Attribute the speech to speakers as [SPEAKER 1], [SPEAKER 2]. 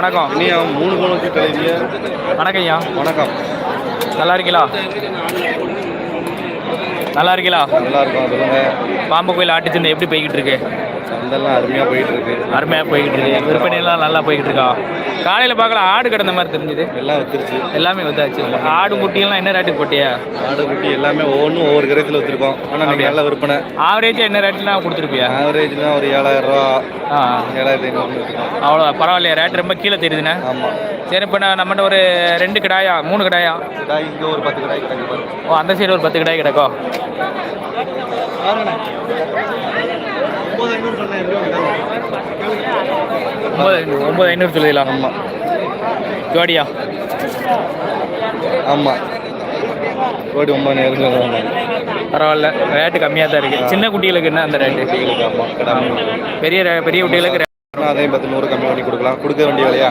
[SPEAKER 1] வணக்கம்.
[SPEAKER 2] நீ 3 கோல் வச்சு தலைவிய.
[SPEAKER 1] வணக்கம் ஐயா.
[SPEAKER 2] வணக்கம்.
[SPEAKER 1] நல்லா இருக்கீங்களா? நல்லா இருக்கீங்களா?
[SPEAKER 2] நல்லா இருக்கும். சொல்லுங்க.
[SPEAKER 1] பாம்பு கோயில் ஆட்டுச்சந்தை எப்படி போய்கிட்டு இருக்கு?
[SPEAKER 2] சந்தெல்லாம் அருமையாக போயிட்டு இருக்கு.
[SPEAKER 1] அருமையாக போய்கிட்டு இருக்கு. விற்பனையெல்லாம் நல்லா போய்கிட்டு இருக்கா? காலையில் பார்க்கலாம் ஆடு கிடந்த மாதிரி தெரிஞ்சுது.
[SPEAKER 2] எல்லாம் வித்துருச்சு.
[SPEAKER 1] எல்லாமே வித்தாச்சு. ஆடு குட்டியெல்லாம் என்ன ரேட்டுக்கு போட்டியா?
[SPEAKER 2] ஆடு குட்டி எல்லாமே ஒவ்வொன்றும் ஒவ்வொரு கிரகத்தில் வச்சுருக்கோம். ஆனால் நீங்கள் நல்ல விற்பனை.
[SPEAKER 1] ஆவரேஜாக என்ன ரேட்டுலாம் கொடுத்துருப்பியா?
[SPEAKER 2] ஆவரேஜ்னா ஒரு 7000 ரூபா. 7500 இருக்கும்.
[SPEAKER 1] அவ்வளோ பரவாயில்லையா? ரேட் ரொம்ப கீழே தெரியுதுண்ணே.
[SPEAKER 2] ஆமாம்.
[SPEAKER 1] சரி, இப்போ நம்மகிட்ட ஒரு 2 கிடாயா 3 கிடாயா?
[SPEAKER 2] இங்கே ஒரு 10 கிடாய் கிடக்கு.
[SPEAKER 1] ஓ, அந்த சைடு ஒரு 10 கிடாய் கிடக்கும். 9500 சொல்லிடலாம்.
[SPEAKER 2] ஆமாம்.
[SPEAKER 1] ஜோடியா?
[SPEAKER 2] ஆமாம். ஜோடி 9000.
[SPEAKER 1] பரவாயில்ல, ரேட்டு கம்மியாக தான் இருக்குது. சின்ன குட்டிகளுக்கு என்ன அந்த ரேட்டு?
[SPEAKER 2] ஆமாம்.
[SPEAKER 1] பெரிய குட்டிகளுக்கு
[SPEAKER 2] அதே 10 100 கம்மி பண்ணி கொடுக்கலாம். கொடுக்க வேண்டிய விலையா?